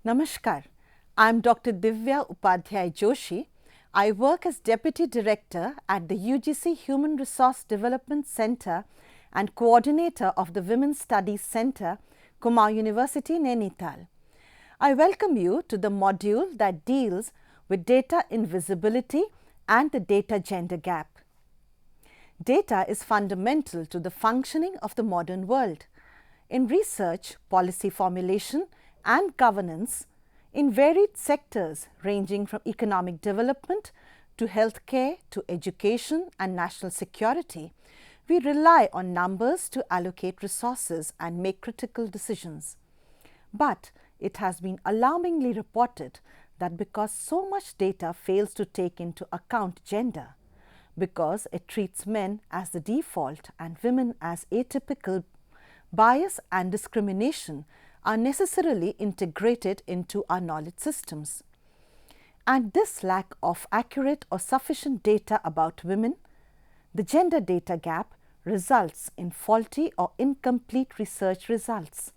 Namaskar. I am Dr. Divya Upadhyay Joshi. I work as Deputy Director at the UGC Human Resource Development Center and Coordinator of the Women's Studies Center, Kumar University, Nainital. I welcome you to the module that deals with data invisibility and the data gender gap. Data is fundamental to the functioning of the modern world. In research, policy formulation, and governance in varied sectors ranging from economic development to healthcare to education and national security, we rely on numbers to allocate resources and make critical decisions. But it has been alarmingly reported that because so much data fails to take into account gender, because it treats men as the default and women as atypical, bias and discrimination are necessarily integrated into our knowledge systems. And this lack of accurate or sufficient data about women, the gender data gap, results in faulty or incomplete research results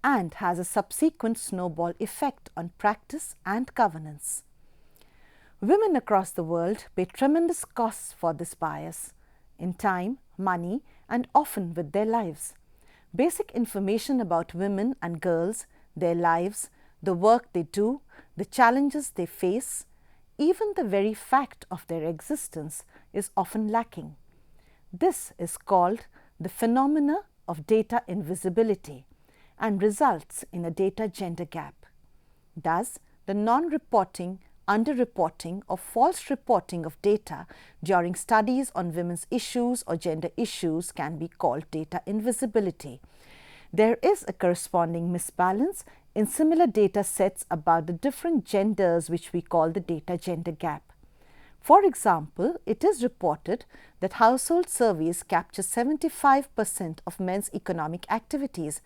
and has a subsequent snowball effect on practice and governance. Women across the world pay tremendous costs for this bias in time, money, and often with their lives. Basic information about women and girls, their lives, the work they do, the challenges they face, even the very fact of their existence is often lacking. This is called the phenomena of data invisibility and results in a data gender gap. Thus, the non-reporting, underreporting or false reporting of data during studies on women's issues or gender issues can be called data invisibility. There is a corresponding misbalance in similar data sets about the different genders which we call the data gender gap. For example, it is reported that household surveys capture 75% of men's economic activities,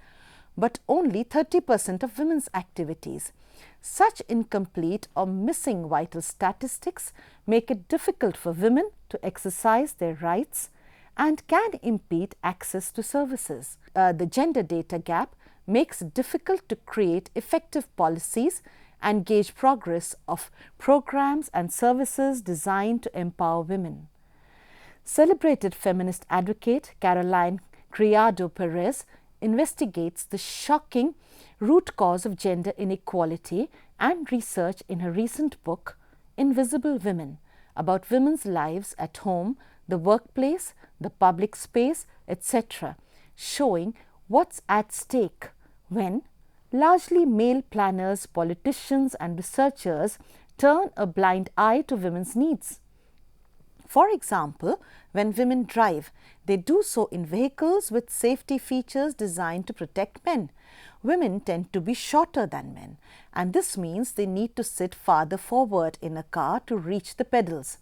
but only 30% of women's activities. Such incomplete or missing vital statistics make it difficult for women to exercise their rights and can impede access to services. The gender data gap makes it difficult to create effective policies and gauge progress of programs and services designed to empower women. Celebrated feminist advocate Caroline Criado Perez investigates the shocking root cause of gender inequality and research in her recent book, Invisible Women, about women's lives at home, the workplace, the public space, etc., showing what's at stake when largely male planners, politicians, and researchers turn a blind eye to women's needs. For example, when women drive, they do so in vehicles with safety features designed to protect men. Women tend to be shorter than men, and this means they need to sit farther forward in a car to reach the pedals.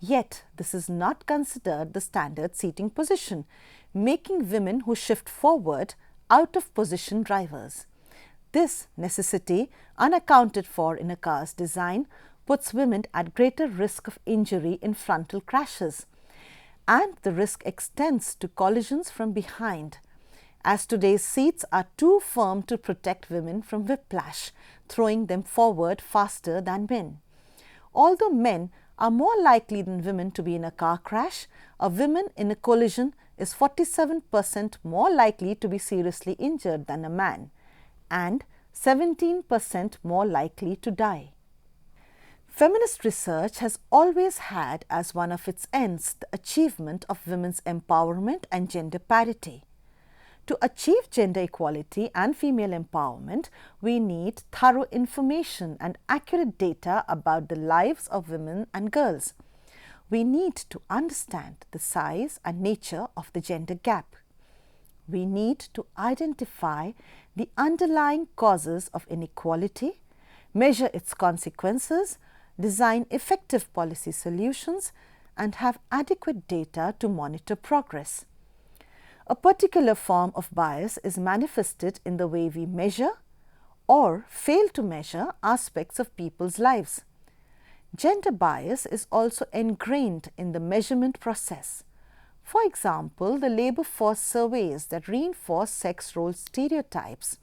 Yet, this is not considered the standard seating position, making women who shift forward out of position drivers. This necessity, unaccounted for in a car's design, puts women at greater risk of injury in frontal crashes, and the risk extends to collisions from behind, as today's seats are too firm to protect women from whiplash, throwing them forward faster than men. Although men are more likely than women to be in a car crash, a woman in a collision is 47% more likely to be seriously injured than a man, and 17% more likely to die. Feminist research has always had as one of its ends the achievement of women's empowerment and gender parity. To achieve gender equality and female empowerment, we need thorough information and accurate data about the lives of women and girls. We need to understand the size and nature of the gender gap. We need to identify the underlying causes of inequality, measure its consequences, design effective policy solutions, and have adequate data to monitor progress. A particular form of bias is manifested in the way we measure or fail to measure aspects of people's lives. Gender bias is also ingrained in the measurement process. For example, the labor force surveys that reinforce sex role stereotypes,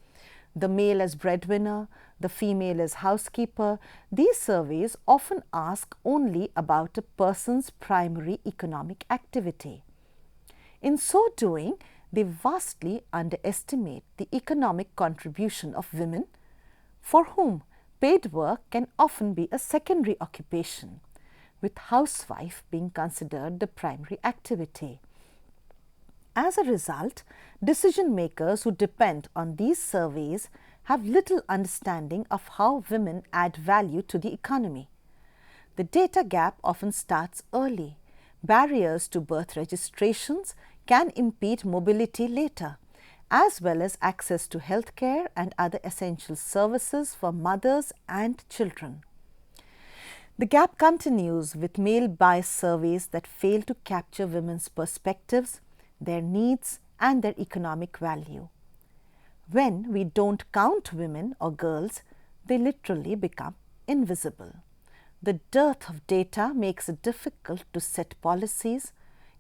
the male as breadwinner, the female as housekeeper, these surveys often ask only about a person's primary economic activity. In so doing, they vastly underestimate the economic contribution of women, for whom paid work can often be a secondary occupation, with housewife being considered the primary activity. As a result, decision makers who depend on these surveys have little understanding of how women add value to the economy. The data gap often starts early. Barriers to birth registrations can impede mobility later, as well as access to healthcare and other essential services for mothers and children. The gap continues with male-biased surveys that fail to capture women's perspectives, their needs, and their economic value. When we don't count women or girls, they literally become invisible. The dearth of data makes it difficult to set policies,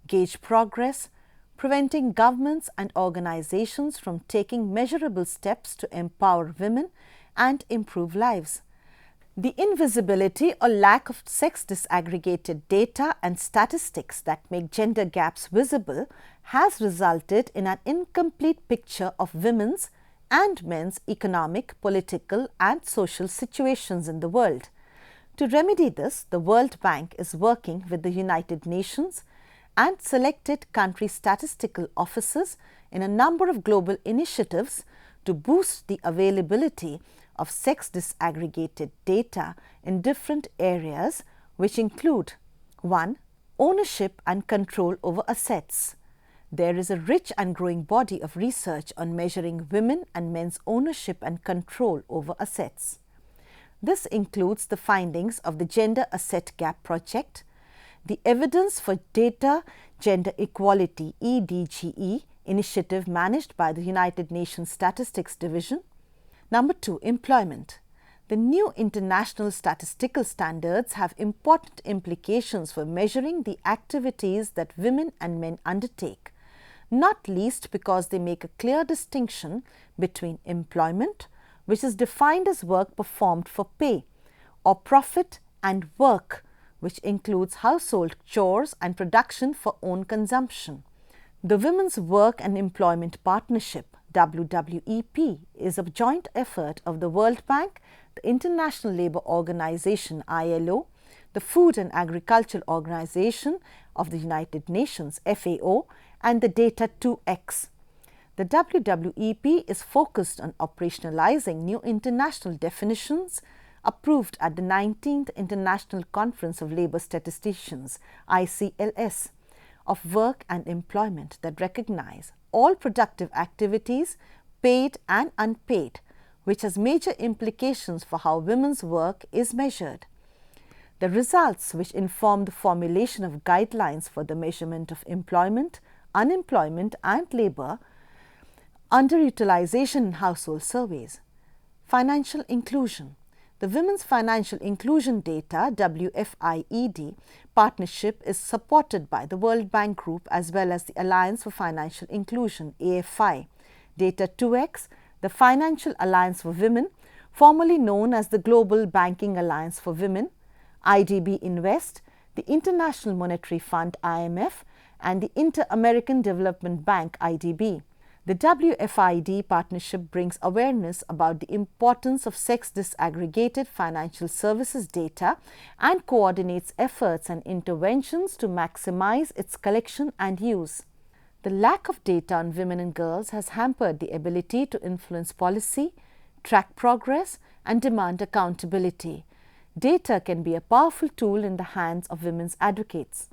gauge progress, preventing governments and organizations from taking measurable steps to empower women and improve lives. The invisibility or lack of sex disaggregated data and statistics that make gender gaps visible has resulted in an incomplete picture of women's and men's economic, political, and social situations in the world. To remedy this, the World Bank is working with the United Nations and selected country statistical offices in a number of global initiatives to boost the availability of sex disaggregated data in different areas, which include 1. Ownership and control over assets. There is a rich and growing body of research on measuring women and men's ownership and control over assets. This includes the findings of the Gender Asset Gap Project, the Evidence for Data Gender Equality (EDGE) initiative managed by the United Nations Statistics Division. Number 2, employment. The new international statistical standards have important implications for measuring the activities that women and men undertake, not least because they make a clear distinction between employment, which is defined as work performed for pay or profit, and work, which includes household chores and production for own consumption. The Women's Work and Employment Partnership WWEP is a joint effort of the World Bank, the International Labour Organization ILO, the Food and Agriculture Organization of the United Nations FAO, and the Data 2X. The WWEP is focused on operationalizing new international definitions approved at the 19th International Conference of Labour Statisticians ICLS of work and employment that recognize all productive activities, paid and unpaid, which has major implications for how women's work is measured. The results, which inform the formulation of guidelines for the measurement of employment, unemployment and labour, underutilization in household surveys. Financial inclusion. The Women's Financial Inclusion Data WFIED partnership is supported by the World Bank Group as well as the Alliance for Financial Inclusion AFI, Data 2X, the Financial Alliance for Women, formerly known as the Global Banking Alliance for Women, IDB Invest, the International Monetary Fund IMF, and the Inter-American Development Bank IDB. The WFID partnership brings awareness about the importance of sex disaggregated financial services data and coordinates efforts and interventions to maximize its collection and use. The lack of data on women and girls has hampered the ability to influence policy, track progress, and demand accountability. Data can be a powerful tool in the hands of women's advocates.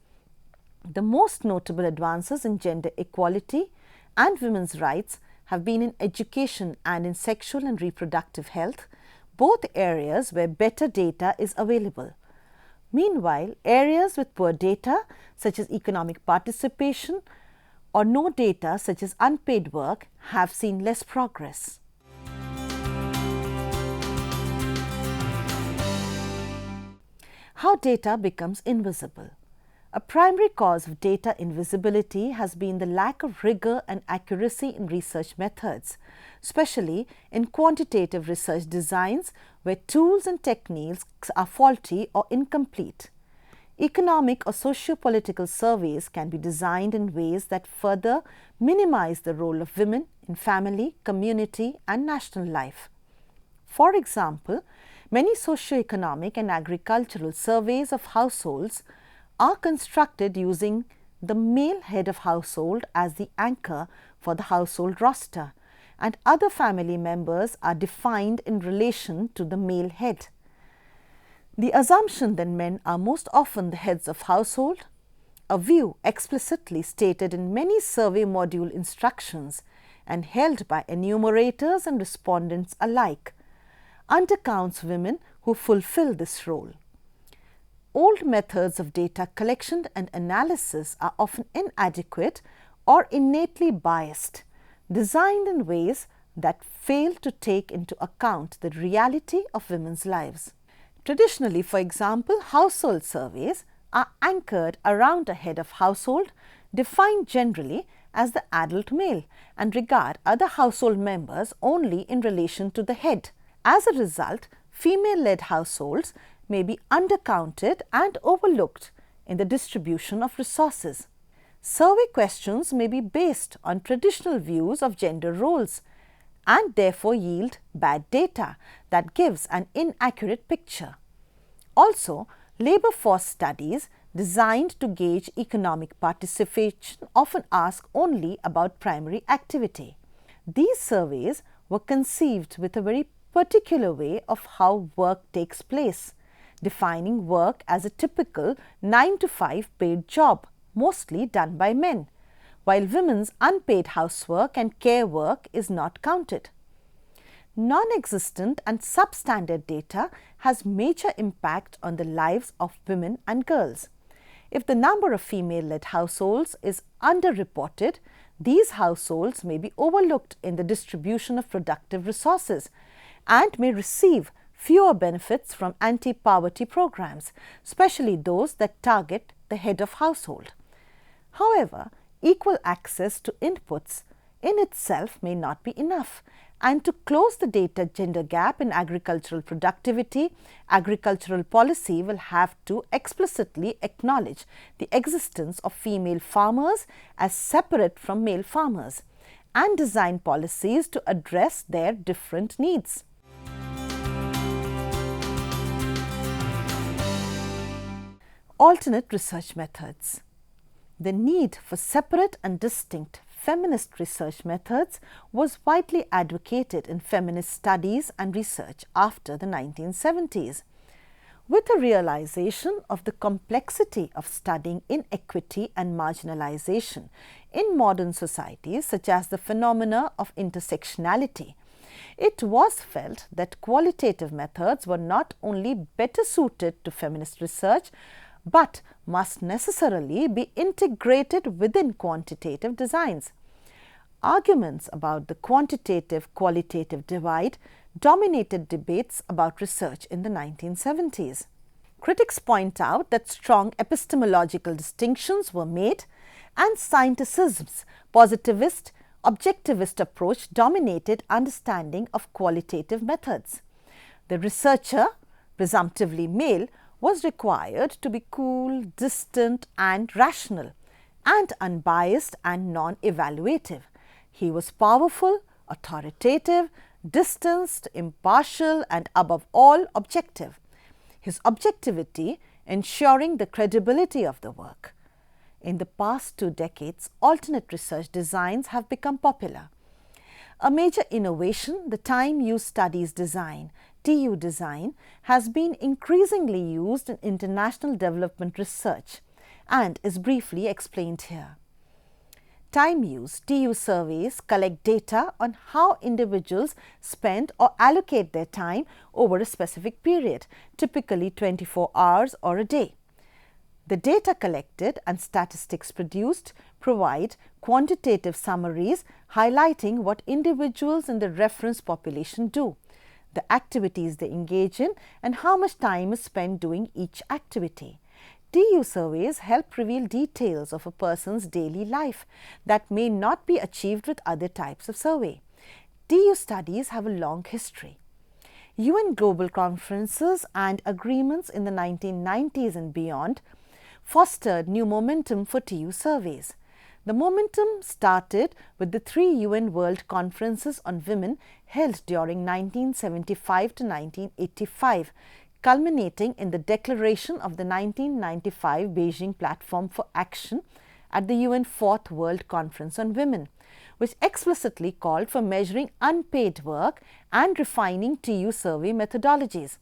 The most notable advances in gender equality and women's rights have been in education and in sexual and reproductive health, both areas where better data is available. Meanwhile, areas with poor data, such as economic participation, or no data, such as unpaid work, have seen less progress. How data becomes invisible. A primary cause of data invisibility has been the lack of rigor and accuracy in research methods, especially in quantitative research designs where tools and techniques are faulty or incomplete. Economic or socio-political surveys can be designed in ways that further minimize the role of women in family, community, and national life. For example, many socio-economic and agricultural surveys of households are constructed using the male head of household as the anchor for the household roster, and other family members are defined in relation to the male head. The assumption that men are most often the heads of household, a view explicitly stated in many survey module instructions and held by enumerators and respondents alike, undercounts women who fulfill this role. Old methods of data collection and analysis are often inadequate or innately biased, designed in ways that fail to take into account the reality of women's lives. Traditionally, for example, household surveys are anchored around a head of household defined generally as the adult male and regard other household members only in relation to the head. As a result, female-led households may be undercounted and overlooked in the distribution of resources. Survey questions may be based on traditional views of gender roles and therefore yield bad data that gives an inaccurate picture. Also, labor force studies designed to gauge economic participation often ask only about primary activity. These surveys were conceived with a very particular way of how work takes place, defining work as a typical 9-to-5 paid job, mostly done by men, while women's unpaid housework and care work is not counted. Non-existent and substandard data has major impact on the lives of women and girls. If the number of female-led households is underreported, these households may be overlooked in the distribution of productive resources and may receive fewer benefits from anti-poverty programs, especially those that target the head of household. However, equal access to inputs in itself may not be enough, and to close the data gender gap in agricultural productivity, agricultural policy will have to explicitly acknowledge the existence of female farmers as separate from male farmers and design policies to address their different needs. Alternate research methods. The need for separate and distinct feminist research methods was widely advocated in feminist studies and research after the 1970s. With the realization of the complexity of studying inequity and marginalization in modern societies, such as the phenomena of intersectionality, it was felt that qualitative methods were not only better suited to feminist research, but must necessarily be integrated within quantitative designs. Arguments about the quantitative-qualitative divide dominated debates about research in the 1970s. Critics point out that strong epistemological distinctions were made and scienticism's positivist, objectivist approach dominated understanding of qualitative methods. The researcher, presumptively male, was required to be cool, distant and rational, and unbiased and non-evaluative. He was powerful, authoritative, distanced, impartial and above all objective. His objectivity ensuring the credibility of the work. In the past 2 decades, alternate research designs have become popular. A major innovation, the time use studies design, TU design, has been increasingly used in international development research and is briefly explained here. Time use TU surveys collect data on how individuals spend or allocate their time over a specific period, typically 24 hours or a day. The data collected and statistics produced provide quantitative summaries highlighting what individuals in the reference population do, the activities they engage in, and how much time is spent doing each activity. TU surveys help reveal details of a person's daily life that may not be achieved with other types of survey. TU studies have a long history. UN global conferences and agreements in the 1990s and beyond fostered new momentum for TU surveys. The momentum started with the 3 UN World Conferences on Women held during 1975 to 1985, culminating in the declaration of the 1995 Beijing Platform for Action at the UN 4th World Conference on Women, which explicitly called for measuring unpaid work and refining TU survey methodologies.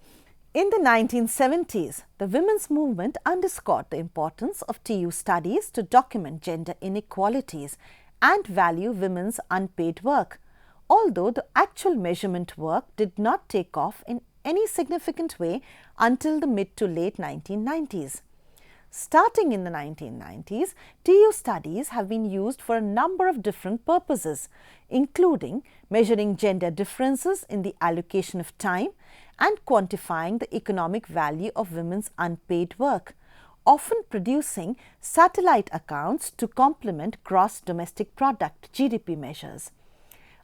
In the 1970s, the women's movement underscored the importance of TU studies to document gender inequalities and value women's unpaid work, although the actual measurement work did not take off in any significant way until the mid to late 1990s. Starting in the 1990s, TU studies have been used for a number of different purposes, including measuring gender differences in the allocation of time and quantifying the economic value of women's unpaid work, often producing satellite accounts to complement gross domestic product (GDP) measures,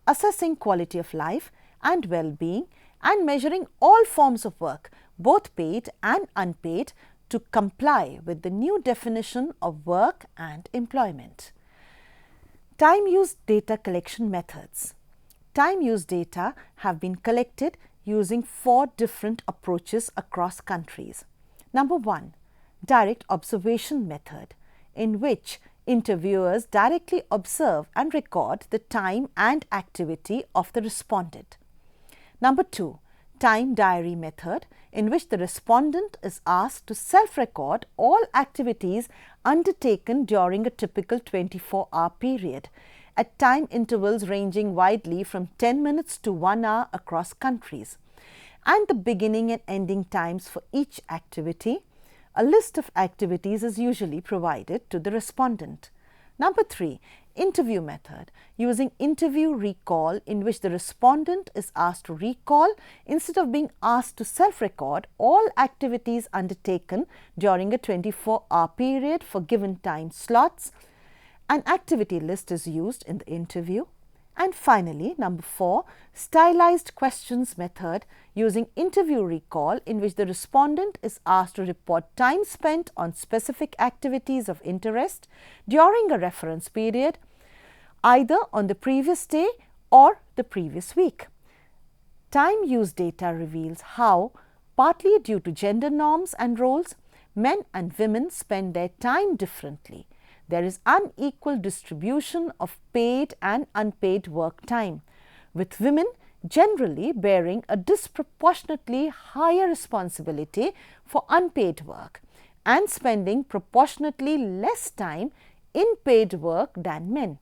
assessing quality of life and well-being, and measuring all forms of work, both paid and unpaid, to comply with the new definition of work and employment. Time use data collection methods. Time use data have been collected using 4 different approaches across countries. Number 1, direct observation method, in which interviewers directly observe and record the time and activity of the respondent. Number 2, time diary method, in which the respondent is asked to self-record all activities undertaken during a typical 24-hour period at time intervals ranging widely from 10 minutes to 1 hour across countries, and the beginning and ending times for each activity. A list of activities is usually provided to the respondent. Number 3, interview method, using interview recall, in which the respondent is asked to recall instead of being asked to self-record all activities undertaken during a 24-hour period for given time slots. An activity list is used in the interview. And finally, number 4, stylized questions method, using interview recall, in which the respondent is asked to report time spent on specific activities of interest during a reference period, either on the previous day or the previous week. Time use data reveals how, partly due to gender norms and roles, men and women spend their time differently. There is unequal distribution of paid and unpaid work time, with women generally bearing a disproportionately higher responsibility for unpaid work and spending proportionately less time in paid work than men.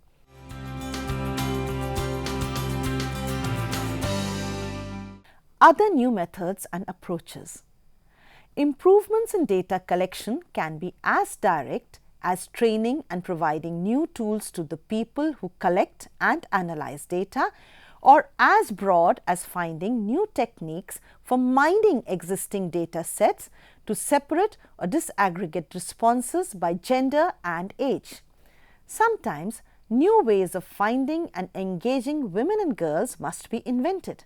Other new methods and approaches. Improvements in data collection can be as direct as training and providing new tools to the people who collect and analyze data, or as broad as finding new techniques for mining existing data sets to separate or disaggregate responses by gender and age. Sometimes, new ways of finding and engaging women and girls must be invented.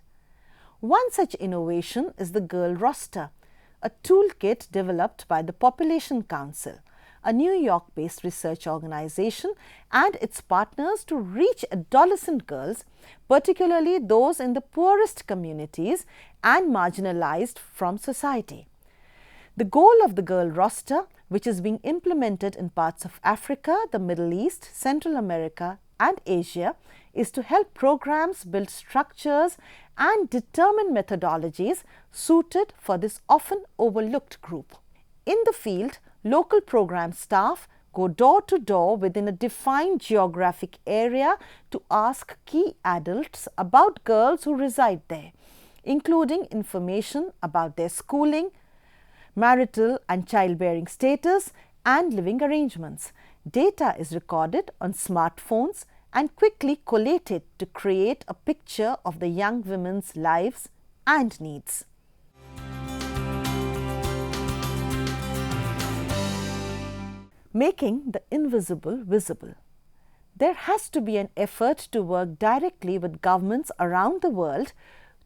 One such innovation is the Girl Roster, a toolkit developed by the Population Council, a New York-based research organization, and its partners to reach adolescent girls, particularly those in the poorest communities and marginalized from society. The goal of the Girl Roster, which is being implemented in parts of Africa, the Middle East, Central America, and Asia, is to help programs build structures and determine methodologies suited for this often overlooked group. In the field, local program staff go door to door within a defined geographic area to ask key adults about girls who reside there, including information about their schooling, marital and childbearing status, and living arrangements. Data is recorded on smartphones and quickly collated to create a picture of the young women's lives and needs. making the invisible visible. There has to be an effort to work directly with governments around the world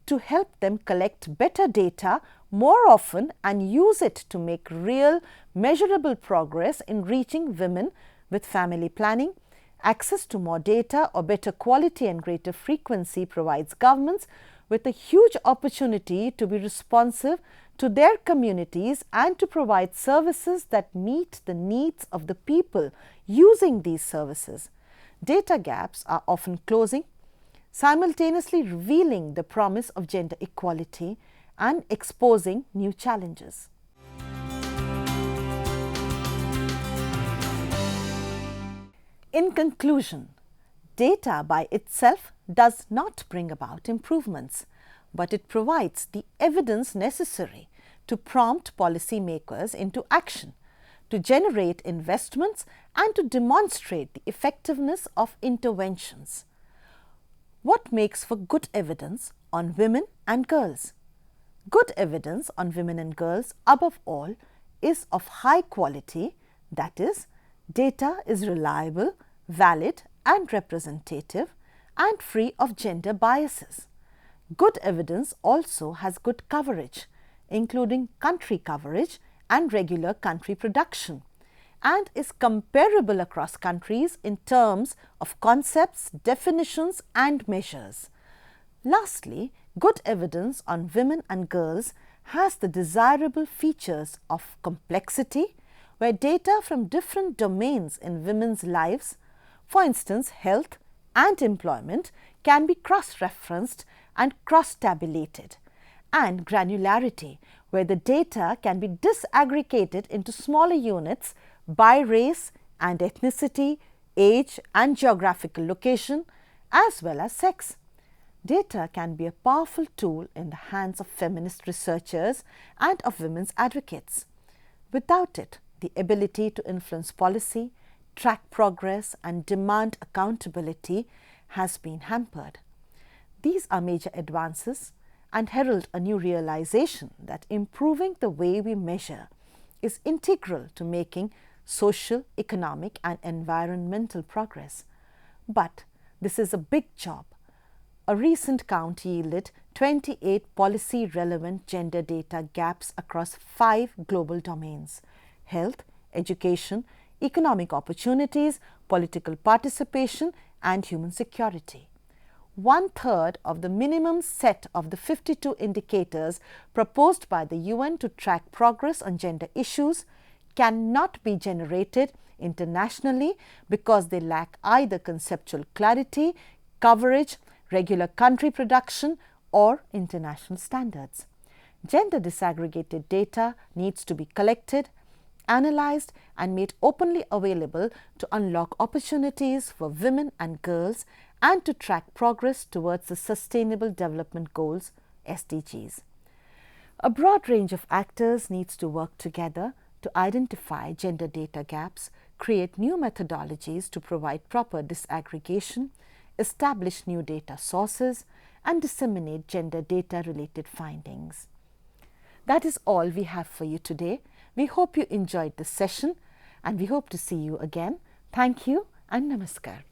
to help them collect better data more often and use it to make real, measurable progress in reaching women with family planning. Access to more data or better quality and greater frequency provides governments with a huge opportunity to be responsive to their communities and to provide services that meet the needs of the people using these services. Data gaps are often closing, simultaneously revealing the promise of gender equality and exposing new challenges. In conclusion, data by itself does not bring about improvements, but it provides the evidence necessary to prompt policymakers into action, to generate investments and to demonstrate the effectiveness of interventions. What makes for good evidence on women and girls? Good evidence on women and girls, above all, is of high quality, that is, data is reliable, valid and representative and free of gender biases. Good evidence also has good coverage, including country coverage and regular country production, and is comparable across countries in terms of concepts, definitions and measures. Lastly, good evidence on women and girls has the desirable features of complexity, where data from different domains in women's lives, for instance health and employment, can be cross-referenced and cross-tabulated, and granularity, where the data can be disaggregated into smaller units by race and ethnicity, age and geographical location, as well as sex. Data can be a powerful tool in the hands of feminist researchers and of women's advocates. Without it, the ability to influence policy, track progress and demand accountability has been hampered. These are major advances and herald a new realization that improving the way we measure is integral to making social, economic and environmental progress. But this is a big job. A recent count yielded 28 policy-relevant gender data gaps across 5 global domains: health, education, economic opportunities, political participation and human security. 1/3 of the minimum set of the 52 indicators proposed by the UN to track progress on gender issues cannot be generated internationally because they lack either conceptual clarity, coverage, regular country production or international standards. Gender disaggregated data needs to be collected, analyzed and made openly available to unlock opportunities for women and girls and to track progress towards the Sustainable Development Goals, SDGs. A broad range of actors needs to work together to identify gender data gaps, create new methodologies to provide proper disaggregation, establish new data sources, and disseminate gender data-related findings. That is all we have for you today. We hope you enjoyed this session and we hope to see you again. Thank you and namaskar.